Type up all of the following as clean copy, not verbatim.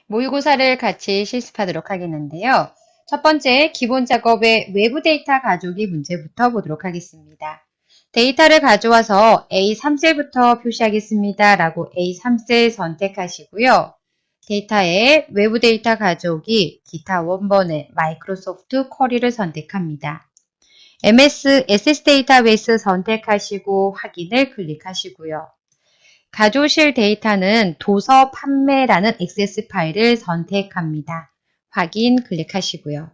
모의고사를 같이 실습하도록 하겠는데요. 첫 번째, 기본 작업의 외부 데이터 가져오기 문제부터 보도록 하겠습니다. 데이터를 가져와서 A3셀부터 표시하겠습니다. 라고 A3셀 선택하시고요. 데이터에 외부 데이터 가져오기 기타 원본의 마이크로소프트 쿼리를 선택합니다. MS SS 데이터베이스 선택하시고 확인을 클릭하시고요. 가져오실 데이터는 도서 판매라는 액세스 파일을 선택합니다. 확인 클릭하시고요.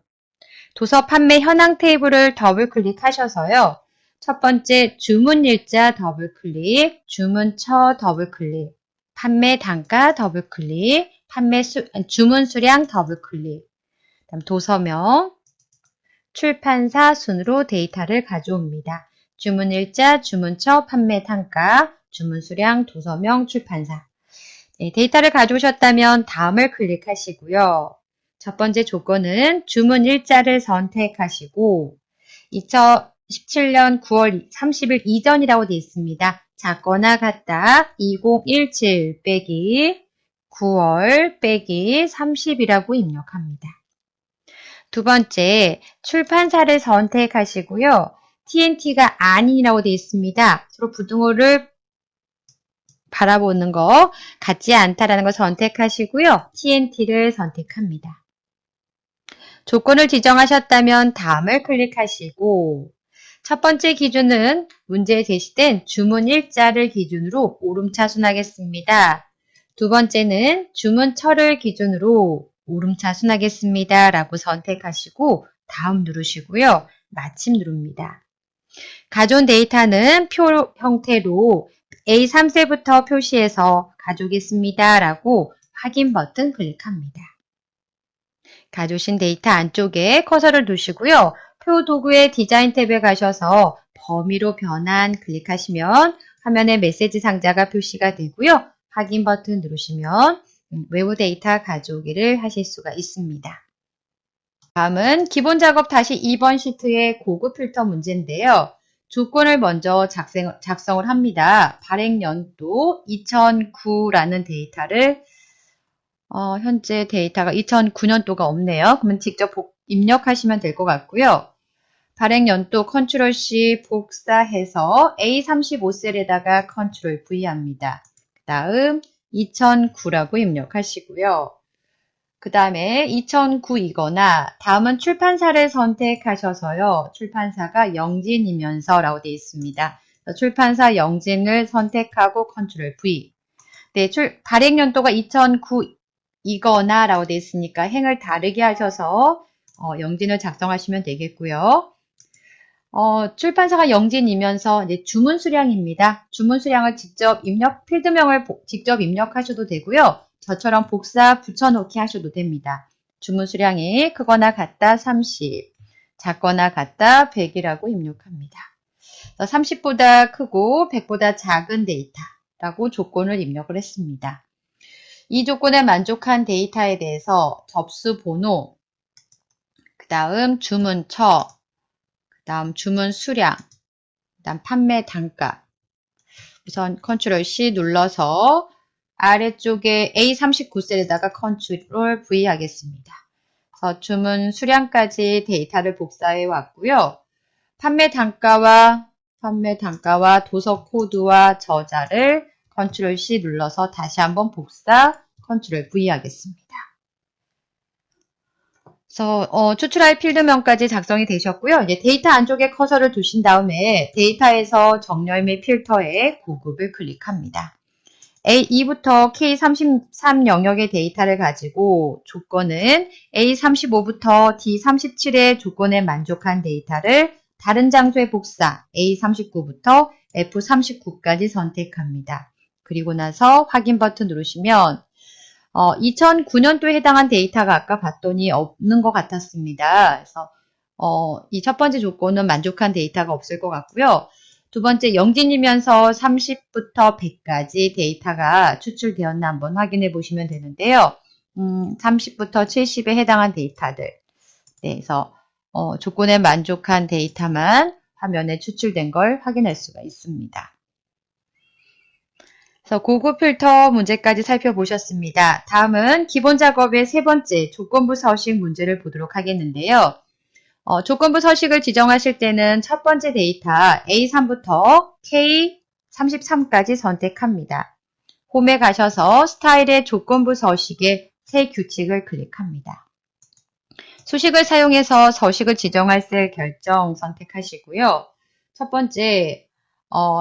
도서 판매 현황 테이블을 더블 클릭하셔서요. 첫 번째 주문 일자 더블 클릭, 주문처 더블 클릭, 판매 단가 더블 클릭, 주문 수량 더블 클릭, 그다음 도서명, 출판사 순으로 데이터를 가져옵니다. 주문 일자, 주문처, 판매 단가, 주문 수량, 도서명, 출판사. 네, 데이터를 가져오셨다면 다음을 클릭하시고요. 첫 번째 조건은 주문 일자를 선택하시고 2017년 9월 30일 이전이라고 되어 있습니다. 작거나 같다 2017 빼기 9월 빼기 30이라고 입력합니다. 두 번째, 출판사를 선택하시고요. TNT가 아니라고 되어 있습니다. 서로 부등호를 바라보는 거 같지 않다라는 걸 선택하시고요. TNT를 선택합니다. 조건을 지정하셨다면 다음을 클릭하시고 첫 번째 기준은 문제에 제시된 주문 일자를 기준으로 오름차순하겠습니다. 두 번째는 주문처를 기준으로 오름차순하겠습니다. 라고 선택하시고 다음 누르시고요. 마침 누릅니다. 가져온 데이터는 표 형태로 A3셀부터 표시해서 가져오겠습니다. 라고 확인 버튼 클릭합니다. 가져오신 데이터 안쪽에 커서를 두시고요. 표 도구의 디자인 탭에 가셔서 범위로 변환 클릭하시면 화면에 메시지 상자가 표시가 되고요. 확인 버튼 누르시면 외부 데이터 가져오기를 하실 수가 있습니다. 다음은 기본 작업 다시 2번 시트의 고급 필터 문제인데요. 조건을 먼저 작성을 합니다. 발행 연도 2009라는 데이터를 현재 데이터가 2009년도가 없네요. 그러면 직접 입력하시면 될 것 같고요. 발행 연도 컨트롤 C 복사해서 A35셀에다가 컨트롤 V 합니다. 그 다음 2009라고 입력하시고요. 그 다음에 2009이거나 다음은 출판사를 선택하셔서요. 출판사가 영진이면서라고 되어 있습니다. 출판사 영진을 선택하고 컨트롤 V. 네, 발행 연도가 2009이거나 라고 되어 있으니까 행을 다르게 하셔서 영진을 작성하시면 되겠고요. 출판사가 영진이면서 이제 주문 수량입니다. 주문 수량을 직접 필드명을 직접 입력하셔도 되고요. 저처럼 복사 붙여넣기 하셔도 됩니다. 주문 수량이 크거나 같다 30, 작거나 같다 100이라고 입력합니다. 30보다 크고 100보다 작은 데이터라고 조건을 입력을 했습니다. 이 조건에 만족한 데이터에 대해서 접수 번호, 그 다음 주문처, 그 다음 주문 수량, 그 다음 판매 단가. 우선 컨트롤 C 눌러서 아래쪽에 A39셀에다가 컨트롤 V 하겠습니다. 그래서 주문 수량까지 데이터를 복사해 왔고요. 판매 단가와 도서 코드와 저자를 컨트롤 C 눌러서 다시 한번 복사 컨트롤 V 하겠습니다. 그래서 추출할 필드명까지 작성이 되셨고요. 이제 데이터 안쪽에 커서를 두신 다음에 데이터에서 정렬 및 필터에 고급을 클릭합니다. A2부터 K33 영역의 데이터를 가지고 조건은 A35부터 D37의 조건에 만족한 데이터를 다른 장소에 복사 A39부터 F39까지 선택합니다. 그리고 나서 확인 버튼 누르시면 2009년도에 해당한 데이터가 아까 봤더니 없는 것 같았습니다. 그래서 이 첫 번째 조건은 만족한 데이터가 없을 것 같고요. 두 번째 영진이면서 30부터 100까지 데이터가 추출되었나 한번 확인해 보시면 되는데요. 30부터 70에 해당한 데이터들. 네, 그래서 조건에 만족한 데이터만 화면에 추출된 걸 확인할 수가 있습니다. 그래서 고급 필터 문제까지 살펴보셨습니다. 다음은 기본 작업의 세 번째 조건부 서식 문제를 보도록 하겠는데요. 조건부 서식을 지정하실 때는 첫 번째 데이터 A3부터 K33까지 선택합니다. 홈에 가셔서 스타일의 조건부 서식의 새 규칙을 클릭합니다. 수식을 사용해서 서식을 지정할 셀 결정 선택하시고요. 첫 번째,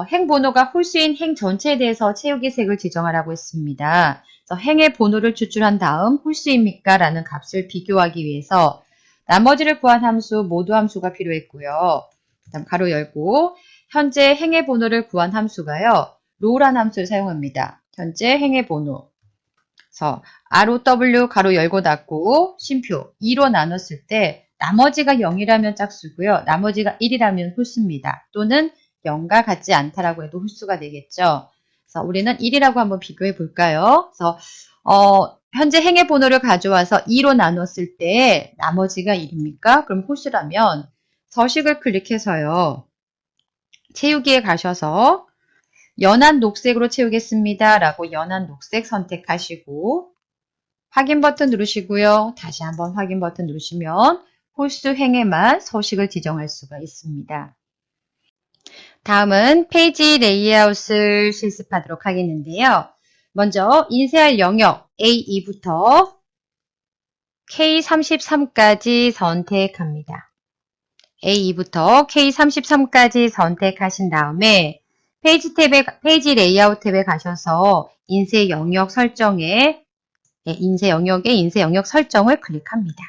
행 번호가 홀수인 행 전체에 대해서 채우기 색을 지정하라고 했습니다. 그래서 행의 번호를 추출한 다음 홀수입니까? 라는 값을 비교하기 위해서 나머지를 구한 함수 모두 함수가 필요했고요. 그다음 가로 열고 현재 행의 번호를 구한 함수가요. row라는 함수를 사용합니다. 현재 행의 번호. 그래서 ROW 가로 열고 닫고 쉼표 2로 나눴을 때 나머지가 0이라면 짝수고요. 나머지가 1이라면 홀수입니다. 또는 0과 같지 않다라고 해도 홀수가 되겠죠. 그래서 우리는 1이라고 한번 비교해 볼까요? 그래서 현재 행의 번호를 가져와서 2로 나눴을 때 나머지가 1입니까? 그럼 홀수라면 서식을 클릭해서요. 채우기에 가셔서 연한 녹색으로 채우겠습니다. 라고 연한 녹색 선택하시고 확인 버튼 누르시고요. 다시 한번 확인 버튼 누르시면 홀수 행에만 서식을 지정할 수가 있습니다. 다음은 페이지 레이아웃을 실습하도록 하겠는데요. 먼저 인쇄할 영역 A2부터 K33까지 선택합니다. A2부터 K33까지 선택하신 다음에 페이지 레이아웃 탭에 가셔서 인쇄 영역 설정에 인쇄 영역 설정을 클릭합니다.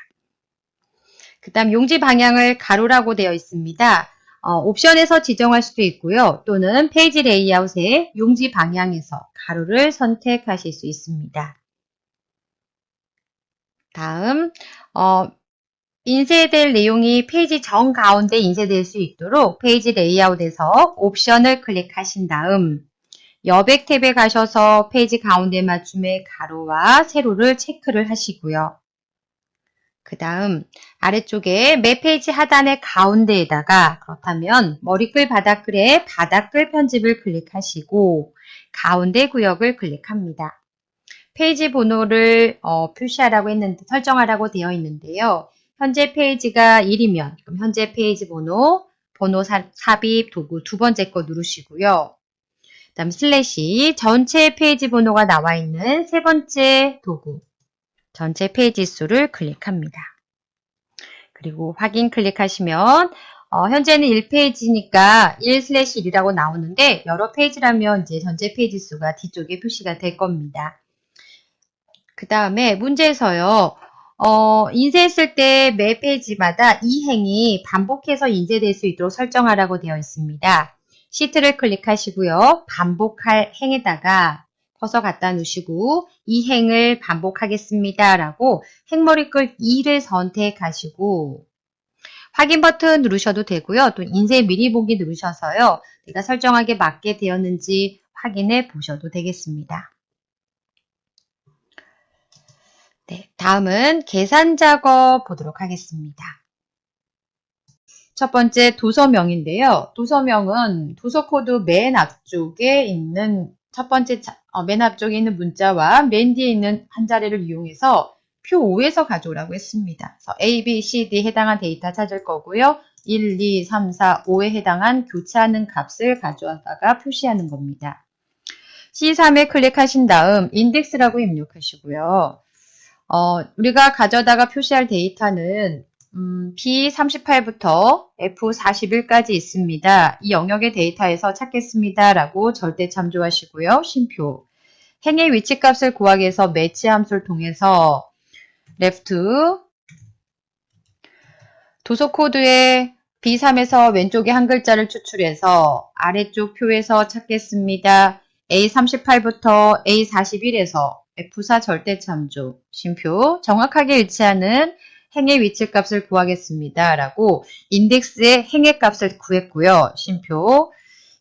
그 다음 용지 방향을 가로라고 되어 있습니다. 옵션에서 지정할 수도 있고요. 또는 페이지 레이아웃의 용지 방향에서 가로를 선택하실 수 있습니다. 다음 인쇄될 내용이 페이지 정가운데 인쇄될 수 있도록 페이지 레이아웃에서 옵션을 클릭하신 다음 여백 탭에 가셔서 페이지 가운데 맞춤의 가로와 세로를 체크를 하시고요. 그 다음 아래쪽에 매 페이지 하단의 가운데에다가 그렇다면 머리글 바닥글의 바닥글 편집을 클릭하시고 가운데 구역을 클릭합니다. 페이지 번호를 표시하라고 했는데 설정하라고 되어 있는데요. 현재 페이지가 1이면 그럼 현재 페이지 번호 삽입 도구 두 번째 거 누르시고요. 그 다음 슬래시 전체 페이지 번호가 나와 있는 세 번째 도구 전체 페이지 수를 클릭합니다. 그리고 확인 클릭하시면 현재는 1페이지니까 1/1이라고 나오는데 여러 페이지라면 이제 전체 페이지 수가 뒤쪽에 표시가 될 겁니다. 그 다음에 문제에서요. 인쇄했을 때 매 페이지마다 이 행이 반복해서 인쇄될 수 있도록 설정하라고 되어 있습니다. 시트를 클릭하시고요. 반복할 행에다가 커서 갖다 놓으시고 이 행을 반복하겠습니다. 라고 행머리글 2를 선택하시고 확인 버튼 누르셔도 되고요. 또 인쇄 미리 보기 누르셔서요. 내가 설정하게 맞게 되었는지 확인해 보셔도 되겠습니다. 네, 다음은 계산 작업 보도록 하겠습니다. 첫 번째 도서명인데요. 도서명은 도서 코드 맨 앞쪽에 있는 첫 번째 맨 앞쪽에 있는 문자와 맨 뒤에 있는 한 자리를 이용해서 표 5에서 가져오라고 했습니다. 그래서 A, B, C, D에 해당한 데이터 찾을 거고요. 1, 2, 3, 4, 5에 해당한 교차하는 값을 가져다가 표시하는 겁니다. C3에 클릭하신 다음 인덱스라고 입력하시고요. 우리가 가져다가 표시할 데이터는 B38부터 F41까지 있습니다. 이 영역의 데이터에서 찾겠습니다. 라고 절대 참조하시고요. 쉼표. 행의 위치값을 구하기 위해서 매치 함수를 통해서 left 도서 코드의 B3에서 왼쪽에 한 글자를 추출해서 아래쪽 표에서 찾겠습니다. A38부터 A41에서 F4 절대 참조, 쉼표, 정확하게 일치하는 행의 위치값을 구하겠습니다. 라고 인덱스의 행의 값을 구했고요. 쉼표.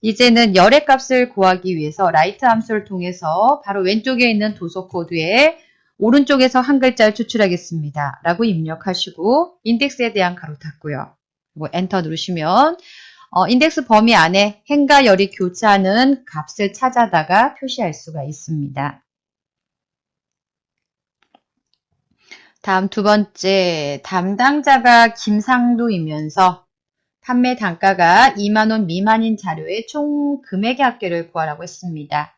이제는 열의 값을 구하기 위해서 라이트 함수를 통해서 바로 왼쪽에 있는 도서 코드에 오른쪽에서 한 글자를 추출하겠습니다. 라고 입력하시고 인덱스에 대한 가로 닫고요. 그리고 엔터 누르시면 인덱스 범위 안에 행과 열이 교차하는 값을 찾아다가 표시할 수가 있습니다. 다음 두 번째, 담당자가 김상도이면서 판매 단가가 2만원 미만인 자료의 총 금액의 합계를 구하라고 했습니다.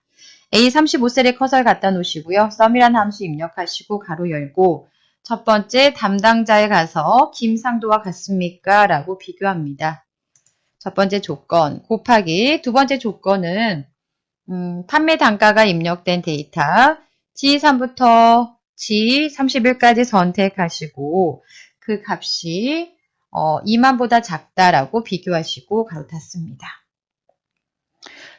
A35셀에 커서를 갖다 놓으시고요. 썸이라는 함수 입력하시고 가로 열고 첫 번째 담당자에 가서 김상도와 같습니까? 라고 비교합니다. 첫 번째 조건 곱하기 두 번째 조건은 판매 단가가 입력된 데이터 G3부터 G31까지 선택하시고 그 값이 2만보다 작다라고 비교하시고 가로 닫습니다.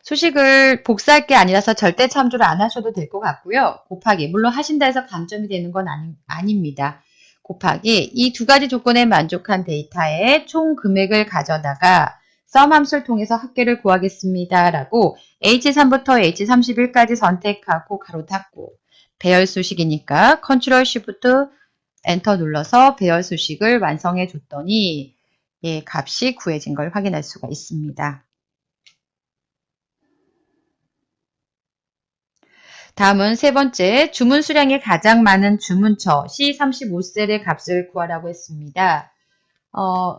수식을 복사할 게 아니라서 절대 참조를 안 하셔도 될 것 같고요. 곱하기 물론 하신다 해서 감점이 되는 건 아닙니다. 곱하기 이 두 가지 조건에 만족한 데이터의 총 금액을 가져다가 썸 함수를 통해서 합계를 구하겠습니다. 라고 H3부터 H31까지 선택하고 가로 닫고 배열 수식이니까 컨트롤 쉬프트 엔터 눌러서 배열 수식을 완성해 줬더니 값이 구해진 걸 확인할 수가 있습니다. 다음은 세 번째, 주문 수량이 가장 많은 주문처 C35셀의 값을 구하라고 했습니다.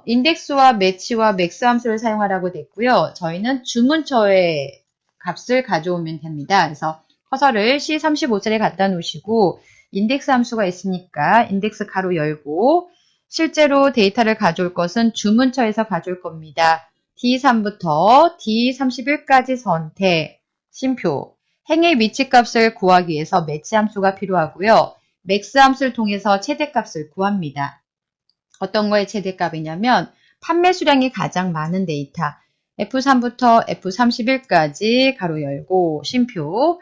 인덱스와 매치와 맥스 함수를 사용하라고 됐고요. 저희는 주문처의 값을 가져오면 됩니다. 그래서 커서를 C35셀에 갖다 놓으시고 인덱스 함수가 있으니까 인덱스 가로 열고 실제로 데이터를 가져올 것은 주문처에서 가져올 겁니다. D3부터 D31까지 선택, 쉼표, 행의 위치값을 구하기 위해서 매치 함수가 필요하고요. 맥스 함수를 통해서 최대값을 구합니다. 어떤 거의 최대값이냐면 판매 수량이 가장 많은 데이터 F3부터 F31까지 가로 열고 쉼표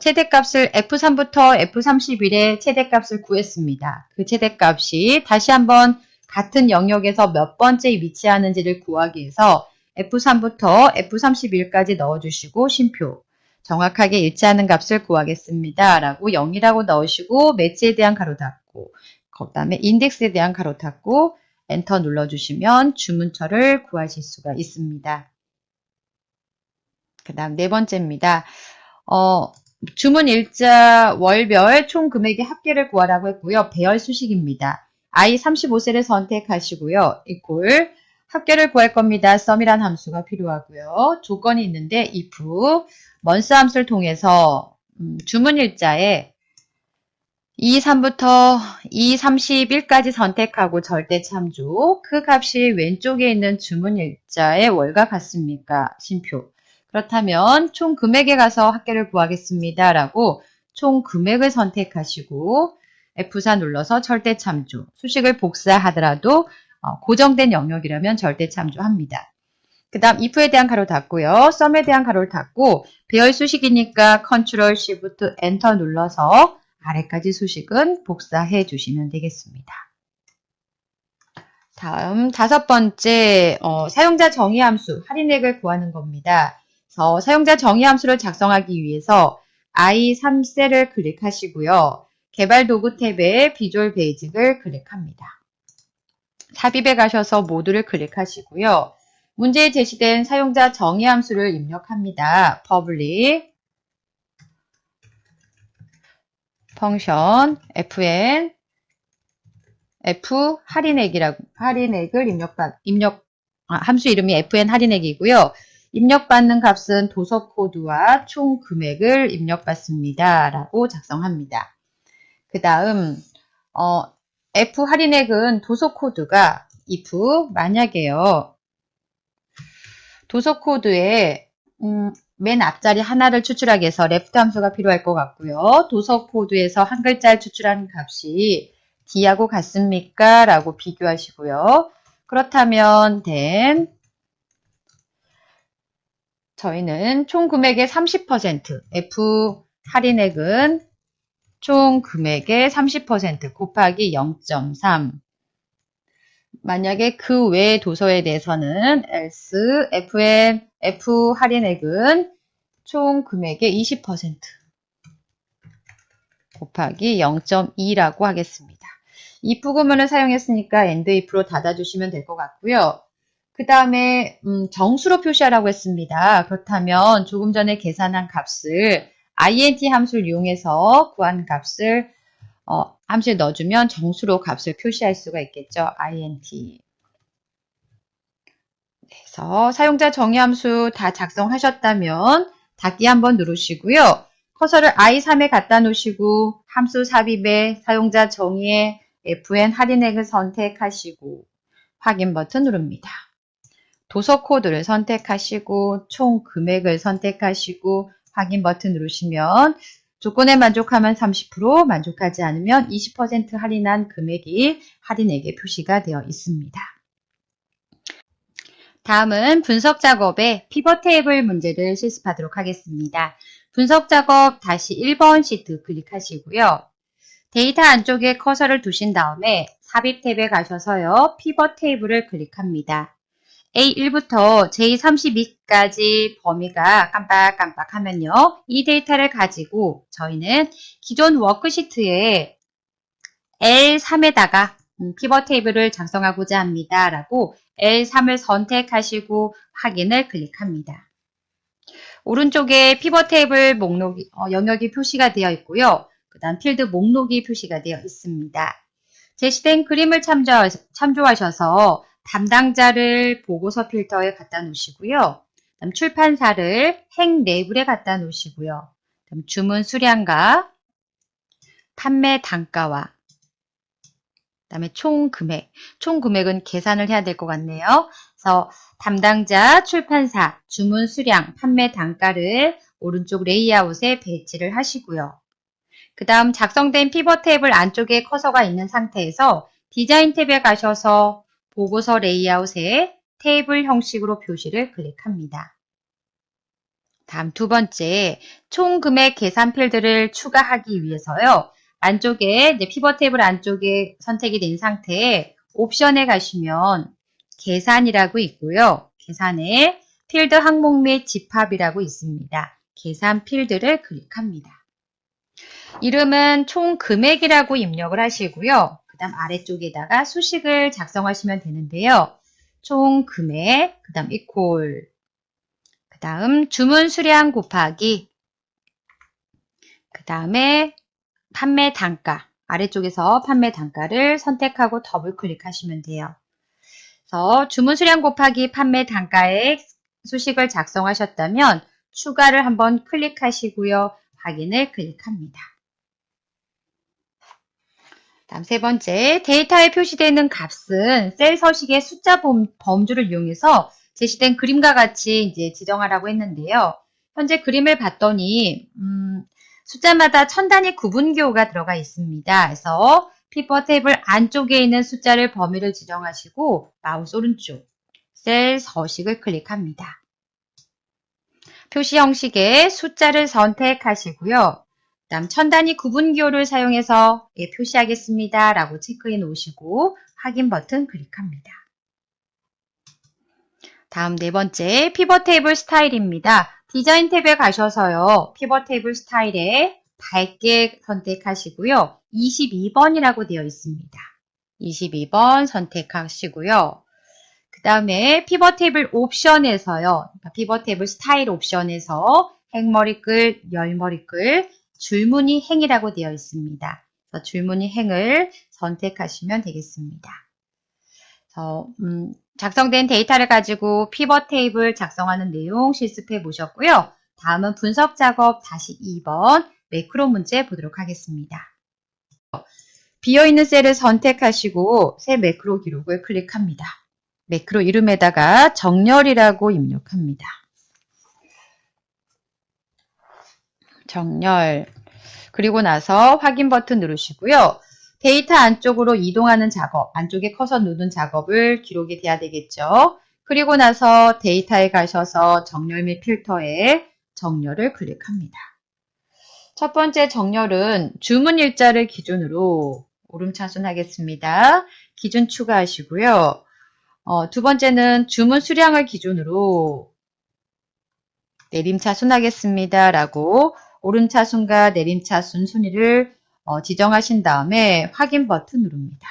최대값을 F3부터 F31의 최대값을 구했습니다. 그 최대값이 다시 한번 같은 영역에서 몇 번째 위치하는지를 구하기 위해서 F3부터 F31까지 넣어주시고 쉼표 정확하게 일치하는 값을 구하겠습니다. 라고 0이라고 넣으시고 매치에 대한 가로 닫고 그 다음에 인덱스에 대한 가로 닫고 엔터 눌러주시면 주문처를 구하실 수가 있습니다. 그 다음 네 번째입니다. 주문 일자 월별 총 금액의 합계를 구하라고 했고요. 배열 수식입니다. I35셀을 선택하시고요. 이퀄 합계를 구할 겁니다. sum이란 함수가 필요하고요. 조건이 있는데 if months 함수를 통해서 주문 일자에 23부터 231까지 선택하고 절대 참조 그 값이 왼쪽에 있는 주문 일자의 월과 같습니까? 쉼표. 그렇다면 총 금액에 가서 합계를 구하겠습니다. 라고 총 금액을 선택하시고 F4 눌러서 절대 참조. 수식을 복사하더라도 고정된 영역이라면 절대 참조합니다. 그 다음 if에 대한 가로 닫고요. sum에 대한 가로를 닫고 배열 수식이니까 컨트롤 shift 엔터 눌러서 아래까지 수식은 복사해 주시면 되겠습니다. 다음 다섯 번째 사용자 정의 함수 할인액을 구하는 겁니다. 그래서 사용자 정의 함수를 작성하기 위해서 I3셀을 클릭하시고요. 개발 도구 탭에 비주얼 베이직을 클릭합니다. 삽입에 가셔서 모두를 클릭하시고요. 문제에 제시된 사용자 정의 함수를 입력합니다. public 펑션 fn f 할인액을 함수 이름이 fn 할인액이고요. 입력받는 값은 도서 코드와 총 금액을 입력받습니다. 라고 작성합니다. 그 다음 f 할인액은 도서 코드가 if 만약에요. 도서 코드에 맨 앞자리 하나를 추출하기 위해서 left 함수가 필요할 것 같고요. 도서 코드에서 한 글자를 추출하는 값이 D하고 같습니까? 라고 비교하시고요. 그렇다면 then 저희는 총 금액의 30% F 할인액은 총 금액의 30% 곱하기 0.3 만약에 그 외의 도서에 대해서는 else F 할인액은 총 금액의 20% 곱하기 0.2라고 하겠습니다. if 구문을 사용했으니까 end if로 닫아주시면 될 것 같고요. 그 다음에 정수로 표시하라고 했습니다. 그렇다면 조금 전에 계산한 값을 int 함수를 이용해서 구한 값을 함수에 넣어주면 정수로 값을 표시할 수가 있겠죠. int. 그래서 사용자 정의 함수 다 작성하셨다면 닫기 한번 누르시고요. 커서를 i3에 갖다 놓으시고 함수 삽입에 사용자 정의에 fn 할인액을 선택하시고 확인 버튼 누릅니다. 도서 코드를 선택하시고 총 금액을 선택하시고 확인 버튼 누르시면 조건에 만족하면 30%, 만족하지 않으면 20% 할인한 금액이 할인액에 표시가 되어 있습니다. 다음은 분석 작업에 피벗 테이블 문제를 실습하도록 하겠습니다. 분석 작업 다시 1번 시트 클릭하시고요. 데이터 안쪽에 커서를 두신 다음에 삽입 탭에 가셔서요. 피벗 테이블을 클릭합니다. A1부터 J32까지 범위가 깜빡깜빡하면요. 이 데이터를 가지고 저희는 기존 워크시트에 L3에다가 피벗 테이블을 작성하고자 합니다. 라고 L3을 선택하시고 확인을 클릭합니다. 오른쪽에 피벗 테이블 목록이, 영역이 표시가 되어 있고요. 그 다음 필드 목록이 표시가 되어 있습니다. 제시된 그림을 참조하셔서 담당자를 보고서 필터에 갖다 놓으시고요. 그다음 출판사를 행 레이블에 갖다 놓으시고요. 그다음 주문 수량과 판매 단가와 그다음에 총 금액. 총 금액은 계산을 해야 될 것 같네요. 그래서 담당자, 출판사, 주문 수량, 판매 단가를 오른쪽 레이아웃에 배치를 하시고요. 그 다음 작성된 피벗 테이블 안쪽에 커서가 있는 상태에서 디자인 탭에 가셔서 보고서 레이아웃에 테이블 형식으로 표시를 클릭합니다. 다음 두 번째, 총 금액 계산 필드를 추가하기 위해서요. 안쪽에 이제 피벗 테이블 안쪽에 선택이 된 상태에 옵션에 가시면 계산이라고 있고요. 계산에 필드 항목 및 집합이라고 있습니다. 계산 필드를 클릭합니다. 이름은 총 금액이라고 입력을 하시고요. 그 다음 아래쪽에다가 수식을 작성하시면 되는데요. 총 금액, 그 다음 equal, 그 다음 주문 수량 곱하기, 그 다음에 판매 단가, 아래쪽에서 판매 단가를 선택하고 더블 클릭하시면 돼요. 그래서 주문 수량 곱하기 판매 단가의 수식을 작성하셨다면 추가를 한번 클릭하시고요. 확인을 클릭합니다. 다음 세 번째, 데이터에 표시되는 값은 셀 서식의 숫자 범주를 이용해서 제시된 그림과 같이 이제 지정하라고 했는데요. 현재 그림을 봤더니 숫자마다 천 단위 구분기호가 들어가 있습니다. 그래서 피벗 테이블 안쪽에 있는 숫자를 범위를 지정하시고 마우스 오른쪽 셀 서식을 클릭합니다. 표시 형식에 숫자를 선택하시고요. 그 다음 천 단위 구분기호를 사용해서 표시하겠습니다. 라고 체크해 놓으시고 확인 버튼 클릭합니다. 다음 네 번째 피벗 테이블 스타일입니다. 디자인 탭에 가셔서요. 피벗 테이블 스타일에 밝게 선택하시고요. 22번이라고 되어 있습니다. 22번 선택하시고요. 그 다음에 피벗 테이블 옵션에서요. 피벗 테이블 스타일 옵션에서 행머리글, 열머리글, 줄무늬 행이라고 되어 있습니다. 그래서 줄무늬 행을 선택하시면 되겠습니다. 그래서 작성된 데이터를 가지고 피벗 테이블 작성하는 내용 실습해 보셨고요. 다음은 분석 작업 다시 2번 매크로 문제 보도록 하겠습니다. 비어있는 셀을 선택하시고 새 매크로 기록을 클릭합니다. 매크로 이름에다가 정렬이라고 입력합니다. 정렬. 그리고 나서 확인 버튼 누르시고요. 데이터 안쪽으로 이동하는 작업, 안쪽에 커서 누른 작업을 기록이 돼야 되겠죠. 그리고 나서 데이터에 가셔서 정렬 및 필터에 정렬을 클릭합니다. 첫 번째 정렬은 주문 일자를 기준으로 오름차순 하겠습니다. 기준 추가하시고요. 두 번째는 주문 수량을 기준으로 내림차순 하겠습니다. 라고 오름차순과 내림차순 순위를 지정하신 다음에 확인 버튼 누릅니다.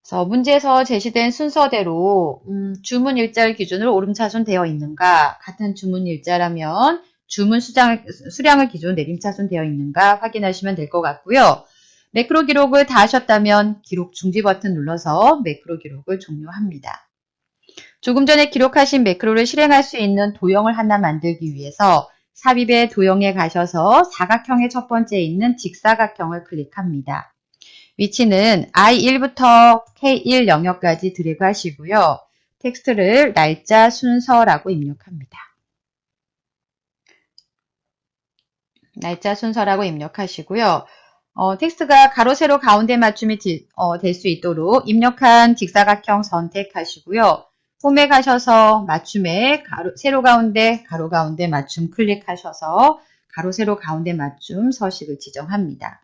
그래서 문제에서 제시된 순서대로 주문 일자를 기준으로 오름차순 되어 있는가, 같은 주문 일자라면 주문 수량을 기준으로 내림차순 되어 있는가 확인하시면 될 것 같고요. 매크로 기록을 다 하셨다면 기록 중지 버튼 눌러서 매크로 기록을 종료합니다. 조금 전에 기록하신 매크로를 실행할 수 있는 도형을 하나 만들기 위해서 삽입의 도형에 가셔서 사각형의 첫 번째에 있는 직사각형을 클릭합니다. 위치는 I1부터 K1 영역까지 드래그 하시고요. 텍스트를 날짜 순서라고 입력합니다. 날짜 순서라고 입력하시고요. 텍스트가 가로, 세로, 가운데 맞춤이 될 수 있도록 입력한 직사각형 선택하시고요. 홈에 가셔서 맞춤에 세로 가운데, 가로 가운데 맞춤 클릭하셔서 가로, 세로, 가운데 맞춤 서식을 지정합니다.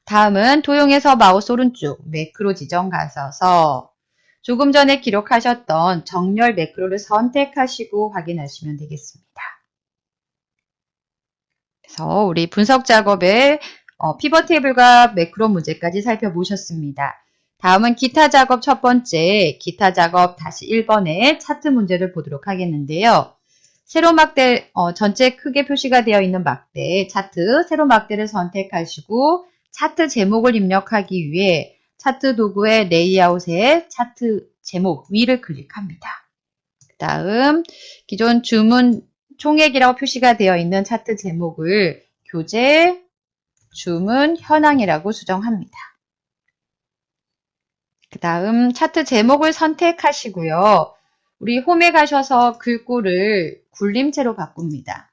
다음은 도형에서 마우스 오른쪽 매크로 지정 가셔서 조금 전에 기록하셨던 정렬 매크로를 선택하시고 확인하시면 되겠습니다. 그래서 우리 분석 작업에 피벗 테이블과 매크로 문제까지 살펴보셨습니다. 다음은 기타 작업 첫 번째, 기타 작업 다시 1번의 차트 문제를 보도록 하겠는데요. 세로 막대, 전체 크게 표시가 되어 있는 막대, 차트, 세로 막대를 선택하시고 차트 제목을 입력하기 위해 차트 도구의 레이아웃에 차트 제목 위를 클릭합니다. 그 다음 기존 주문 총액이라고 표시가 되어 있는 차트 제목을 교재, 주문, 현황이라고 수정합니다. 그 다음 차트 제목을 선택하시고요. 우리 홈에 가셔서 글꼴을 굴림체로 바꿉니다.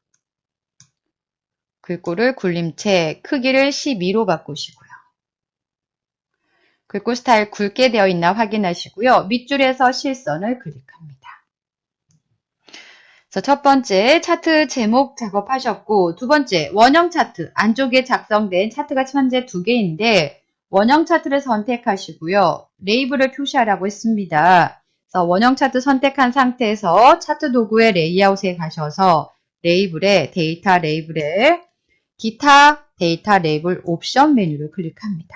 글꼴을 굴림체, 크기를 12로 바꾸시고요. 글꼴 스타일 굵게 되어 있나 확인하시고요. 밑줄에서 실선을 클릭합니다. 그래서 첫 번째 차트 제목 작업하셨고, 두 번째 원형 차트, 안쪽에 작성된 차트가 현재 두 개인데 원형 차트를 선택하시고요. 레이블을 표시하라고 했습니다. 그래서 원형 차트 선택한 상태에서 차트 도구의 레이아웃에 가셔서 레이블에 데이터 레이블에 기타 데이터 레이블 옵션 메뉴를 클릭합니다.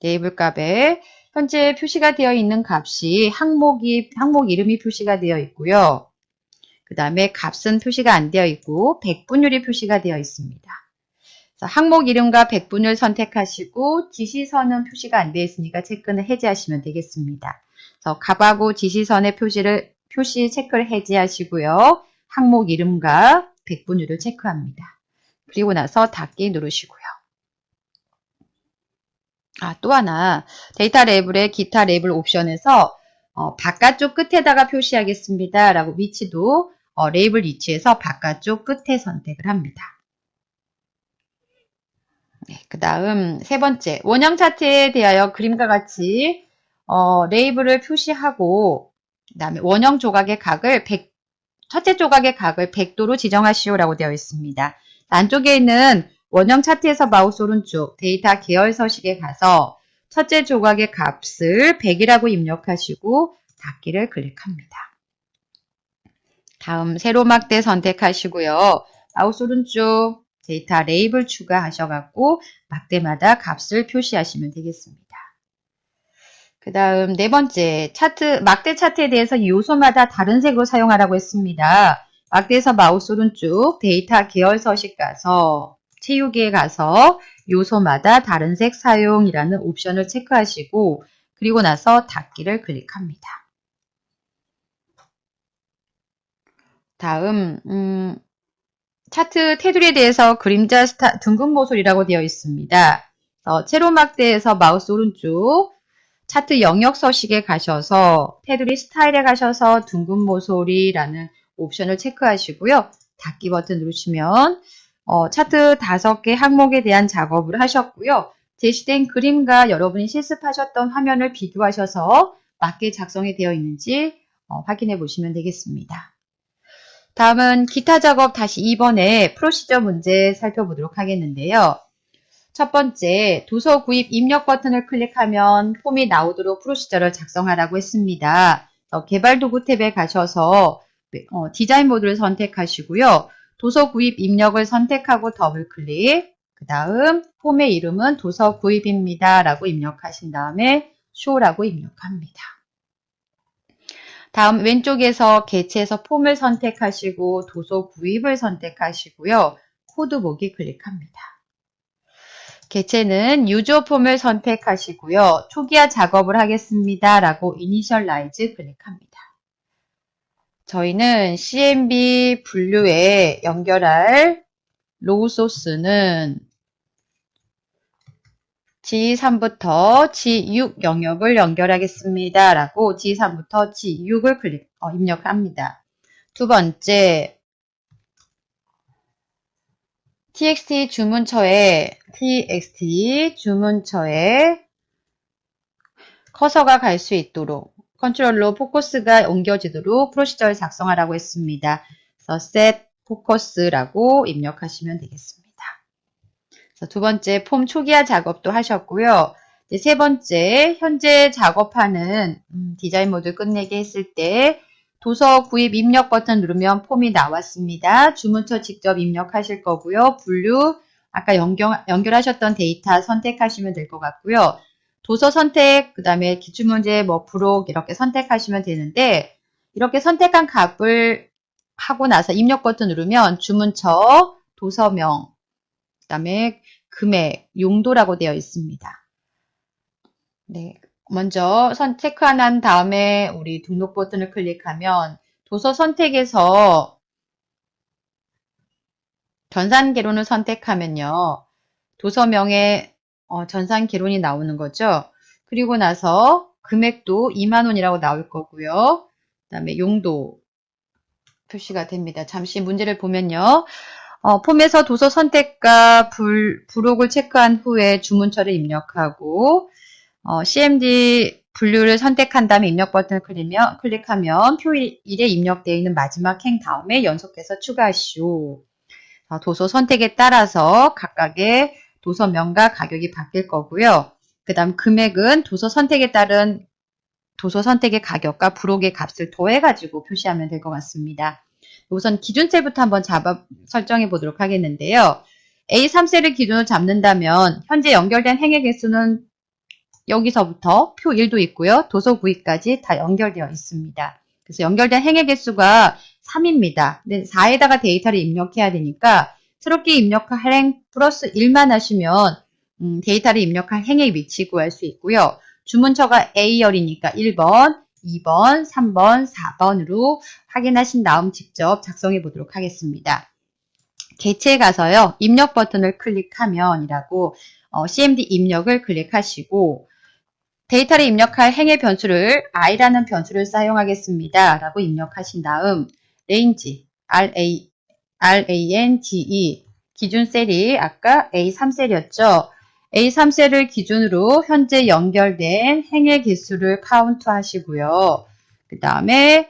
레이블 값에 현재 표시가 되어 있는 값이 항목 이름이 표시가 되어 있고요. 그 다음에 값은 표시가 안 되어 있고 백분율이 표시가 되어 있습니다. 그래서 항목 이름과 백분율 선택하시고 지시선은 표시가 안 되어 있으니까 체크는 해제하시면 되겠습니다. 그래서 값하고 지시선의 표시 체크를 해제하시고요. 항목 이름과 백분율을 체크합니다. 그리고 나서 닫기 누르시고요. 또 하나 데이터 레이블의 기타 레이블 옵션에서 바깥쪽 끝에다가 표시하겠습니다. 라고 위치도 레이블 위치에서 바깥쪽 끝에 선택을 합니다. 네, 그 다음 세 번째 원형 차트에 대하여 그림과 같이 레이블을 표시하고 그 다음에 원형 조각의 각을 첫째 조각의 각을 100도로 지정하시오라고 되어 있습니다. 안쪽에 있는 원형 차트에서 마우스 오른쪽 데이터 계열 서식에 가서 첫째 조각의 값을 100이라고 입력하시고 닫기를 클릭합니다. 다음 세로 막대 선택하시고요. 마우스 오른쪽 데이터 레이블 추가하셔갖고 막대마다 값을 표시하시면 되겠습니다. 그 다음 네 번째 막대 차트에 대해서 요소마다 다른 색으로 사용하라고 했습니다. 막대에서 마우스 오른쪽 데이터 계열 서식 가서 채우기에 가서 요소마다 다른 색 사용이라는 옵션을 체크하시고 그리고 나서 닫기를 클릭합니다. 다음 차트 테두리에 대해서 그림자 둥근 모서리라고 되어 있습니다. 세로 막대에서 마우스 오른쪽 차트 영역 서식에 가셔서 테두리 스타일에 가셔서 둥근 모서리라는 옵션을 체크하시고요. 닫기 버튼 누르시면 차트 5개 항목에 대한 작업을 하셨고요. 제시된 그림과 여러분이 실습하셨던 화면을 비교하셔서 맞게 작성이 되어 있는지 확인해 보시면 되겠습니다. 다음은 기타 작업 다시 2번의 프로시저 문제 살펴보도록 하겠는데요. 첫 번째, 도서 구입 입력 버튼을 클릭하면 폼이 나오도록 프로시저를 작성하라고 했습니다. 개발 도구 탭에 가셔서 디자인 모드를 선택하시고요. 도서 구입 입력을 선택하고 더블 클릭, 그 다음 폼의 이름은 도서 구입입니다 라고 입력하신 다음에 show라고 입력합니다. 다음 왼쪽에서 개체에서 폼을 선택하시고 도서 구입을 선택하시고요. 코드 보기 클릭합니다. 개체는 유저 폼을 선택하시고요. 초기화 작업을 하겠습니다. 라고 이니셜라이즈 클릭합니다. 저희는 CMB 분류에 연결할 로우 소스는 G3부터 G6 영역을 연결하겠습니다. 라고 G3부터 G6을 입력합니다. 두 번째, TXT 주문처에 커서가 갈 수 있도록 컨트롤로 포커스가 옮겨지도록 프로시저를 작성하라고 했습니다. 그래서 set focus라고 입력하시면 되겠습니다. 두 번째, 폼 초기화 작업도 하셨고요. 세 번째, 현재 작업하는 디자인 모드 끝내기 했을 때 도서 구입 입력 버튼 누르면 폼이 나왔습니다. 주문처 직접 입력하실 거고요. 분류, 아까 연결하셨던 데이터 선택하시면 될 것 같고요. 도서 선택, 그 다음에 기출문제, 부록 이렇게 선택하시면 되는데 이렇게 선택한 값을 하고 나서 입력 버튼 누르면 주문처, 도서명, 그 다음에 금액, 용도라고 되어 있습니다. 네, 먼저 체크한 다음에 우리 등록 버튼을 클릭하면 도서 선택에서 전산개론을 선택하면요. 도서명에 전산개론이 나오는 거죠. 그리고 나서 금액도 2만원이라고 나올 거고요. 그 다음에 용도 표시가 됩니다. 잠시 문제를 보면요. 폼에서 도서 선택과 부록을 체크한 후에 주문처를 입력하고 CMD 분류를 선택한 다음에 입력 버튼을 클릭하면 표 1에 입력되어 있는 마지막 행 다음에 연속해서 추가하시오. 도서 선택에 따라서 각각의 도서명과 가격이 바뀔 거고요. 그 다음 금액은 도서 선택에 따른 도서 선택의 가격과 부록의 값을 더해가지고 표시하면 될 것 같습니다. 우선 기준셀부터 한번 설정해 보도록 하겠는데요. A3셀을 기준으로 잡는다면 현재 연결된 행의 개수는 여기서부터 표 1도 있고요. 도서 구입까지 다 연결되어 있습니다. 그래서 연결된 행의 개수가 3입니다. 근데 4에다가 데이터를 입력해야 되니까 새롭게 입력할 행 플러스 1만 하시면 데이터를 입력할 행의 위치 구할 수 있고요. 주문처가 A열이니까 1번, 2번, 3번, 4번으로 확인하신 다음 직접 작성해 보도록 하겠습니다. 개체에 가서요. 입력 버튼을 클릭하면이라고 CMD 입력을 클릭하시고 데이터를 입력할 행의 변수를 i라는 변수를 사용하겠습니다. 라고 입력하신 다음 range, range 기준 셀이 아까 A3셀이었죠. A3셀을 기준으로 현재 연결된 행의 개수를 카운트 하시고요. 그 다음에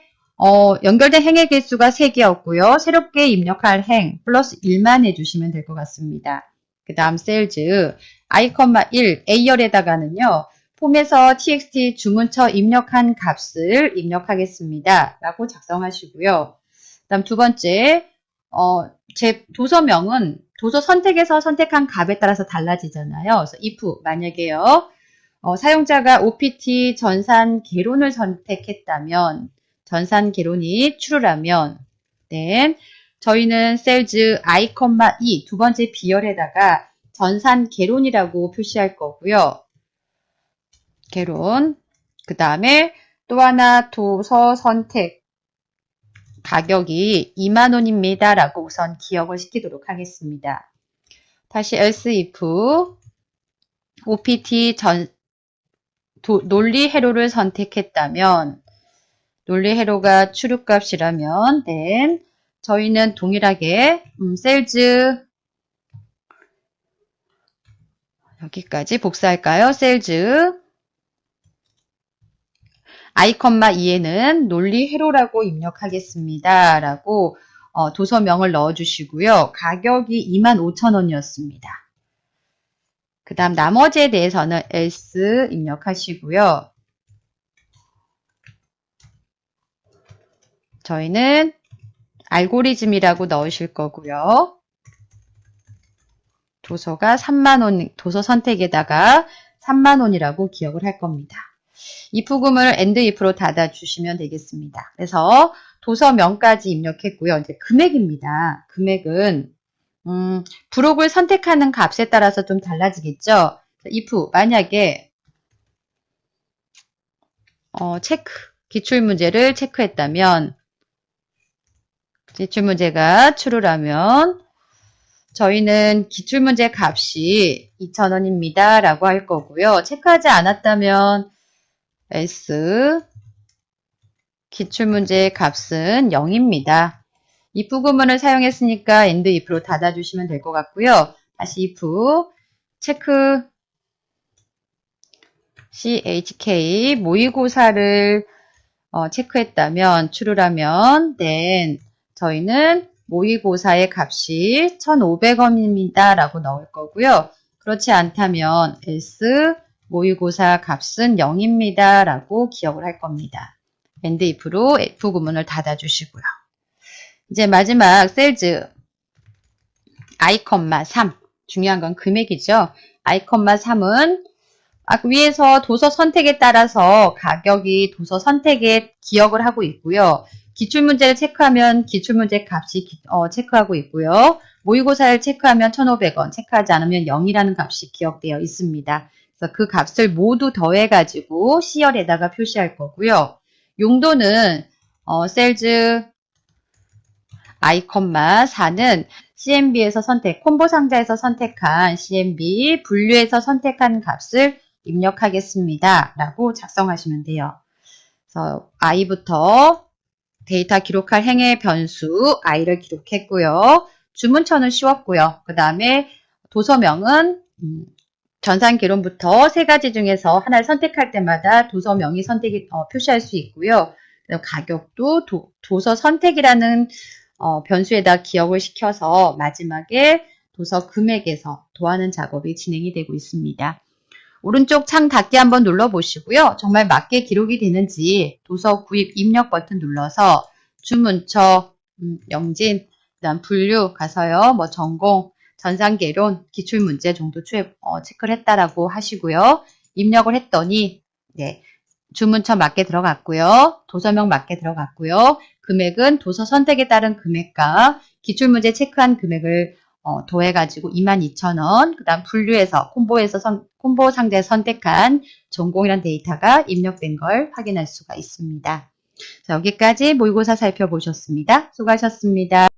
연결된 행의 개수가 3개였고요. 새롭게 입력할 행 플러스 1만 해주시면 될 것 같습니다. 그 다음 셀즈 i,1 A열에다가는요. 폼에서 txt 주문처 입력한 값을 입력하겠습니다. 라고 작성하시고요. 그 다음 두 번째 제 도서명은 도서 선택에서 선택한 값에 따라서 달라지잖아요. 그래서 if 만약에요. 사용자가 OPT 전산 개론을 선택했다면 전산 개론이 true라면 저희는 셀즈 i,2 두 번째 비열에다가 전산 개론이라고 표시할 거고요. 개론. 그 다음에 또 하나 도서 선택 가격이 2만원입니다. 라고 우선 기억을 시키도록 하겠습니다. 다시 else if OPT 논리 회로를 선택했다면 논리 회로가 추류값이라면 저희는 동일하게 셀즈 여기까지 복사할까요? 셀즈 i,2에는 논리 회로라고 입력하겠습니다. 라고 도서명을 넣어주시고요. 가격이 25,000원이었습니다. 그 다음 나머지에 대해서는 else 입력하시고요. 저희는 알고리즘이라고 넣으실 거고요. 도서가 3만원, 도서 선택에다가 3만원이라고 기억을 할 겁니다. if구문을 and if로 닫아주시면 되겠습니다. 그래서 도서명까지 입력했고요. 이제 금액입니다. 금액은 부록을 선택하는 값에 따라서 좀 달라지겠죠. if 만약에 체크 기출문제를 체크했다면 기출문제가 true라면 저희는 기출문제 값이 2,000원입니다. 라고 할 거고요. 체크하지 않았다면 else 기출문제 값은 0입니다. if 구문을 사용했으니까 and if로 닫아주시면 될 것 같고요. 다시 if 체크 chk 모의고사를 체크했다면 true라면 then 저희는 모의고사의 값이 1,500원입니다. 라고 넣을 거고요. 그렇지 않다면 else 모의고사 값은 0입니다. 라고 기억을 할 겁니다. and if로 if 구문을 닫아주시고요. 이제 마지막 셀즈 I,3 중요한 건 금액이죠. I,3은 위에서 도서 선택에 따라서 가격이 도서 선택에 기억을 하고 있고요. 기출문제를 체크하면 기출문제 값이 체크하고 있고요. 모의고사를 체크하면 1,500원, 체크하지 않으면 0이라는 값이 기억되어 있습니다. 그래서 그 값을 모두 더해가지고 C열에다가 표시할 거고요. 용도는 셀즈 I,4는 CMB에서 콤보 상자에서 선택한 CMB 분류에서 선택한 값을 입력하겠습니다. 라고 작성하시면 돼요. 그래서 I부터 데이터 기록할 행의 변수 I를 기록했고요. 주문처는 쉬웠고요. 그 다음에 도서명은 전산개론부터 세 가지 중에서 하나를 선택할 때마다 도서명이 표시할 수 있고요. 가격도 도서 선택이라는 변수에다 기억을 시켜서 마지막에 도서 금액에서 더하는 작업이 진행이 되고 있습니다. 오른쪽 창 닫기 한번 눌러보시고요. 정말 맞게 기록이 되는지 도서 구입 입력 버튼 눌러서 주문처, 영진, 그다음 분류 가서요. 전공, 전산개론, 기출문제 정도 체크를 했다라고 하시고요. 입력을 했더니 네, 주문처 맞게 들어갔고요. 도서명 맞게 들어갔고요. 금액은 도서 선택에 따른 금액과 기출문제 체크한 금액을 더해가지고 22,000원, 그 다음 분류해서 콤보 상자에 선택한 전공이란 데이터가 입력된 걸 확인할 수가 있습니다. 자, 여기까지 모의고사 살펴보셨습니다. 수고하셨습니다.